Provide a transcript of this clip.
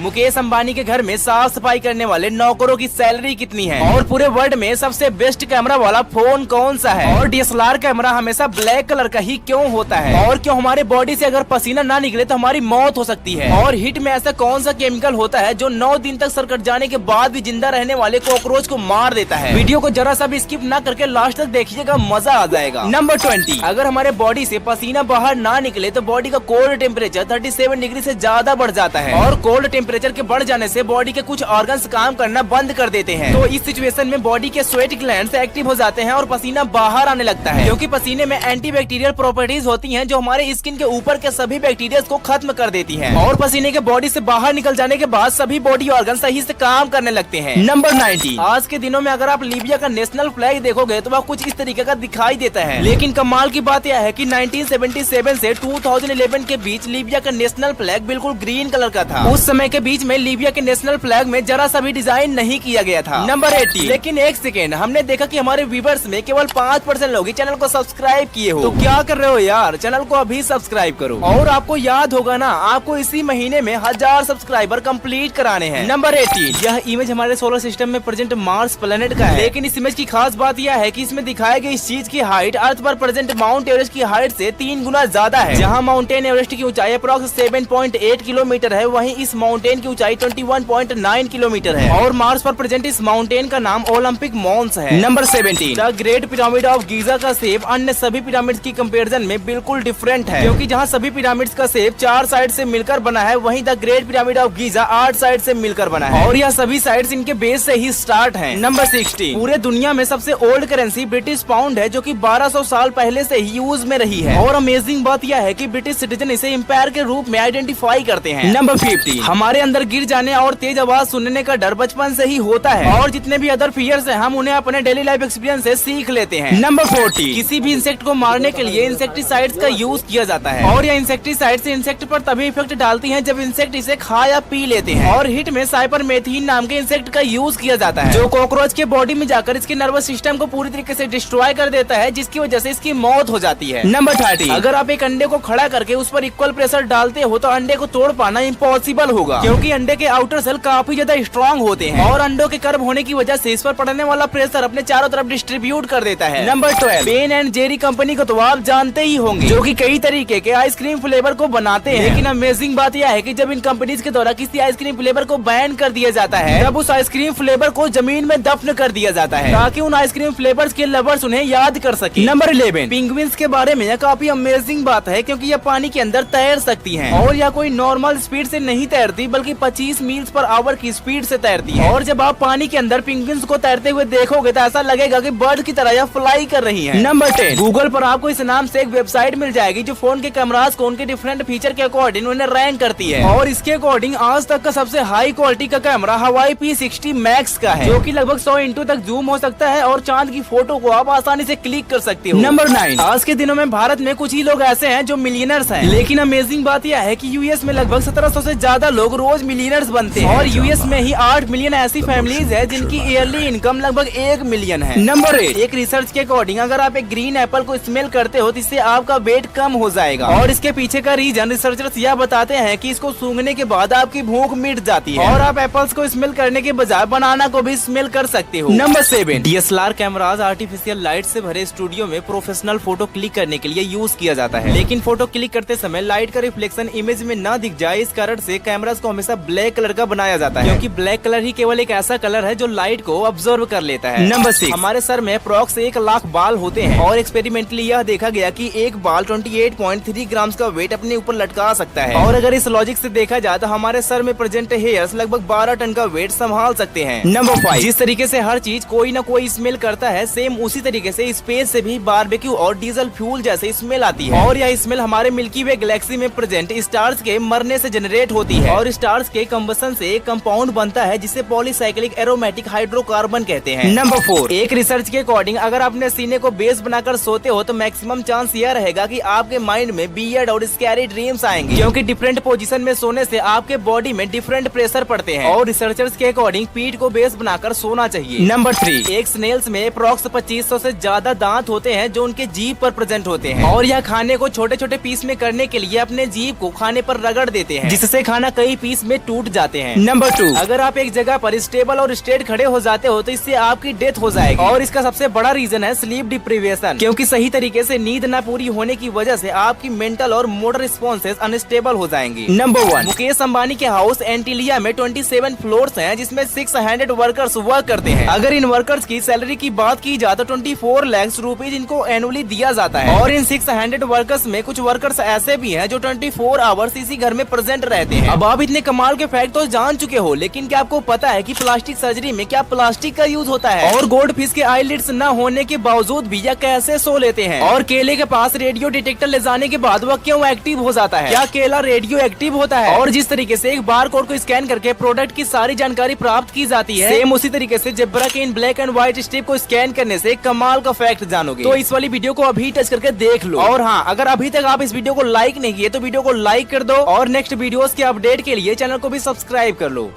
मुकेश अंबानी के घर में साफ सफाई करने वाले नौकरों की सैलरी कितनी है, और पूरे वर्ल्ड में सबसे बेस्ट कैमरा वाला फोन कौन सा है, और DSLR कैमरा हमेशा ब्लैक कलर का ही क्यों होता है, और क्यों हमारे बॉडी से अगर पसीना ना निकले तो हमारी मौत हो सकती है, और हिट में ऐसा कौन सा केमिकल होता है जो 9 दिन तक सर कट जाने के बाद भी जिंदा रहने वाले कॉकरोच को मार देता है। वीडियो को जरा सा भी स्किप ना करके लास्ट तक देखिएगा, मजा आ जाएगा। नंबर 20, अगर हमारे बॉडी से पसीना बाहर ना निकले तो बॉडी का कोल्ड टेम्परेचर 37 डिग्री से ज्यादा बढ़ जाता है, और कोल्ड टेम्परेचर के बढ़ जाने से बॉडी के कुछ ऑर्गन्स काम करना बंद कर देते हैं। तो इस सिचुएशन में बॉडी के स्वेट ग्लैंड्स एक्टिव हो जाते हैं और पसीना बाहर आने लगता है, क्योंकि पसीने में एंटीबैक्टीरियल प्रॉपर्टीज होती हैं जो हमारे स्किन के ऊपर के सभी बैक्टीरिया को खत्म कर देती हैं, और पसीने के बॉडी से बाहर निकल जाने के बाद सभी बॉडी ऑर्गन सही से काम करने लगते हैं। नंबर 90, आज के दिनों में अगर आप लीबिया का नेशनल फ्लैग देखोगे तो वह कुछ इस तरीके का दिखाई देता है, लेकिन कमाल की बात यह है कि 1977 से 2011 के बीच लीबिया का नेशनल फ्लैग बिल्कुल ग्रीन कलर का था। उस समय के बीच में लीबिया के नेशनल फ्लैग में जरा सा भी डिजाइन नहीं किया गया था। नंबर 80, लेकिन एक सेकेंड, हमने देखा कि हमारे व्यूवर्स में केवल 5% लोग चैनल को सब्सक्राइब किए हो, तो क्या कर रहे हो यार, चैनल को अभी सब्सक्राइब करो। और आपको याद होगा ना, आपको इसी महीने में 1000 सब्सक्राइबर कंप्लीट कराने हैं। नंबर 80, यह इमेज हमारे सोलर सिस्टम में प्रेजेंट मार्स प्लेनेट का है, लेकिन इस इमेज की खास बात यह है कि इसमें दिखाई गई इस चीज की हाइट अर्थ पर प्रेजेंट माउंट एवरेस्ट की हाइट से 3 गुना ज्यादा है। जहां माउंटेन एवरेस्ट की ऊंचाई अप्रॉक्स 7.8 किलोमीटर है, वहीं इस माउंटेन की ऊंचाई 21.9 किलोमीटर है, और मार्स पर प्रेजेंट इस माउंटेन का नाम ओलंपिक मॉन्स है। Number 17, the great pyramid of Giza का शेप अन्य सभी पिरामिड्स की कंपैरिजन में बिल्कुल डिफरेंट है, क्योंकि जहां सभी पिरामिड्स का शेप 4 साइड से मिलकर बना है, वहीं the great pyramid of Giza 8 side से मिलकर बना है, और यह सभी साइड्स इनके बेस से ही स्टार्ट हैं। नंबर 16, पूरे दुनिया में सबसे ओल्ड करेंसी ब्रिटिश पाउंड है, जो कि 1200 साल पहले से ही यूज में रही है, और अमेजिंग बात यह है कि ब्रिटिश सिटीजन इसे एम्पायर के रूप में आइडेंटिफाई करते हैं। नंबर 50, हमारे अंदर गिर जाने और तेज आवाज सुनने का डर बचपन से ही होता है, और जितने भी अदर फियर्स हैं हम उन्हें अपने डेली लाइफ एक्सपीरियंस से सीख लेते हैं। नंबर 40, किसी भी इंसेक्ट को मारने के लिए इंसेक्टिसाइड्स का यूज किया जाता है, और यह इंसेक्टिसाइड्स इंसेक्ट पर तभी इफेक्ट डालती हैं जब इंसेक्ट इसे खा या पी लेते हैं, और हिट में साइपरमेथ्रिन नाम के इंसेक्ट का यूज किया जाता है, जो कॉकरोच के बॉडी में जाकर इसके नर्वस सिस्टम को पूरी तरीके से डिस्ट्रॉय कर देता है, जिसकी वजह से इसकी मौत हो जाती है। नंबर 30, अगर आप एक अंडे को खड़ा करके उस पर इक्वल प्रेशर डालते हो तो अंडे को तोड़ पाना इम्पॉसिबल होगा, क्योंकि अंडे के आउटर सेल काफी ज्यादा स्ट्रॉन्ग होते हैं, और अंडों के कर्व होने की वजह से इस पर पड़ने वाला प्रेशर अपने चारों तरफ डिस्ट्रीब्यूट कर देता है। Number 12, Ben and Jeri company को तो आप जानते ही होंगे, जो कि कई तरीके के आइसक्रीम फ्लेवर को बनाते हैं, लेकिन अमेजिंग बात यह है कि जब इन कंपनीज के द्वारा किसी आइसक्रीम फ्लेवर को बैन कर दिया जाता है, तब उस आइसक्रीम फ्लेवर को जमीन में दफन कर दिया जाता है, ताकि उन आइसक्रीम फ्लेवर्स के लवर्स उन्हें याद कर सके। नंबर 11, पिंगुइन्स के बारे में यह काफी अमेजिंग बात है, क्योंकि यह पानी के अंदर तैर सकती हैं, और यह कोई नॉर्मल स्पीड से नहीं तैरती, बल्कि 25 मील्स पर आवर की स्पीड से तैरती है, और जब आप पानी के अंदर पिंगुइन्स को तैरते हुए देखोगे तो ऐसा लगेगा कि बर्ड की तरह यह फ्लाई कर रही है। नंबर 10, गूगल पर आपको इस नाम से एक वेबसाइट मिल जाएगी जो फोन के कैमरास को उनके डिफरेंट फीचर के अकॉर्डिंग उन्हें रैंक करती है, और इसके अकॉर्डिंग आज तक का सबसे हाई क्वालिटी का कैमरा हवाई P60 मैक्स का है, जो कि लगभग 100 इंटू तक जूम हो सकता है, और चांद की फोटो को आप आसानी से क्लिक कर सकते हो। नंबर 9, आज के दिनों में भारत में कुछ ही लोग ऐसे हैं जो मिलियनर्स हैं, लेकिन अमेजिंग बात यह है कि यूएस में लगभग 1700 से ज्यादा लोग रोज मिलियनर्स बनते हैं, और यूएस में ही 8 मिलियन ऐसी फैमिलीज है जिनकी ईयरली इनकम लगभग 1 मिलियन है। नंबर 8, एक रिसर्च के अकॉर्डिंग अगर आप एक ग्रीन एप्पल को स्मेल करते हो तो इससे आपका वेट कम हो जाएगा, और इसके पीछे का रीजन रिसर्चर्स यह बताते हैं कि इसको सूंघने के बाद आपकी भूख मिट जाती है, और आप एप्पल्स को स्मेल करने के बजाय बनाना को भी स्मेल कर सकते हो। Number 7, DSLR cameras artificial light से भरे स्टूडियो में प्रोफेशनल फोटो क्लिक करने के लिए यूज किया जाता है, लेकिन फोटो क्लिक करते समय लाइट का रिफ्लेक्शन इमेज में न दिख जाए, इस कारण से कैमराज को हमेशा ब्लैक कलर का बनाया जाता है, क्योंकि ब्लैक कलर ही केवल एक ऐसा कलर है जो लाइट को ऑब्जर्व कर लेता है। नंबर 6, हमारे सर में अप्रॉक्स 1 लाख बाल होते हैं, और एक्सपेरिमेंटली यह देखा गया कि एक बाल 28.3 ग्राम का वेट अपने ऊपर लटका सकता है, और अगर इस लॉजिक से देखा जाए तो हमारे सर में प्रेजेंट हेयर्स लगभग 12 टन का वेट संभाल सकते हैं। नंबर 5, जिस तरीके से हर चीज कोई न कोई स्मेल करता है, सेम उसी तरीके से स्पेस से भी बारबेक्यू और डीजल फ्यूल जैसे स्मेल आती है, और यह स्मेल हमारे मिल्की वे गैलेक्सी में प्रेजेंट स्टार्स के मरने से जनरेट होती है, और स्टार्स के कंबसन से एक कंपाउंड बनता है जिसे पॉलीसाइक्लिक एरोमेटिक हाइड्रोकार्बन कहते हैं। नंबर 4, एक रिसर्च के अकॉर्डिंग अगर अपने सीने को बेस बनाकर सोते हो तो मैक्सिमम चांस यह रहेगा कि आपके माइंड में बियर्ड और स्कैरी ड्रीम्स आएंगे, क्योंकि डिफरेंट पोजीशन में सोने से आपके बॉडी में डिफरेंट प्रेशर पड़ते हैं, और रिसर्चर्स के अकॉर्डिंग पीठ को बेस बनाकर सोना चाहिए। नंबर 3, एक स्नेल्स में अप्रॉक्स 2500 से ज्यादा दांत होते हैं जो उनके जीभ पर प्रेजेंट होते हैं, और यह खाने को छोटे छोटे पीस में करने के लिए अपने जीभ को खाने पर रगड़ देते हैं, जिससे खाना कई पीस 20 में टूट जाते हैं। नंबर 2, अगर आप एक जगह पर स्टेबल और स्ट्रेट खड़े हो जाते हो तो इससे आपकी डेथ हो जाएगी और इसका सबसे बड़ा रीजन है स्लीप डिप्रीवेशन, क्योंकि सही तरीके से नींद न पूरी होने की वजह से आपकी मेंटल और मोटर रिस्पॉन्सेज अनस्टेबल हो जाएंगी। नंबर 1, मुकेश अंबानी के हाउस एंटीलिया में 27 फ्लोर्स हैं जिसमें 600 वर्कर्स वर्क करते हैं। अगर इन वर्कर्स की सैलरी की बात की जाए तो 24 लाख रुपीज इनको एनुअली दिया जाता है और इन 600 वर्कर्स में कुछ वर्कर्स ऐसे भी हैं जो 24 आवर्स इसी घर में प्रेजेंट रहते हैं। अब आप इतने कमाल के फैक्ट तो जान चुके हो, लेकिन क्या आपको पता है कि प्लास्टिक सर्जरी में क्या प्लास्टिक का यूज होता है और गोल्ड फिश के आईलिड्स न होने के बावजूद भी यह कैसे सो लेते हैं और केले के पास रेडियो डिटेक्टर ले जाने के बाद वह क्यों एक्टिव हो जाता है, क्या केला रेडियो एक्टिव होता है और जिस तरीके से एक बार कोड को स्कैन करके प्रोडक्ट की सारी जानकारी प्राप्त की जाती है, सेम उसी तरीके से जेब्रा के इन ब्लैक एंड व्हाइट स्ट्रिप को स्कैन करने से कमाल का फैक्ट जानोगे। तो इस वाली वीडियो को अभी टच करके देख लो। और हाँ, अगर अभी तक आप इस वीडियो को लाइक नहीं किए तो वीडियो को लाइक कर दो और नेक्स्ट वीडियोस के अपडेट के लिए चैनल को भी सब्सक्राइब कर लो।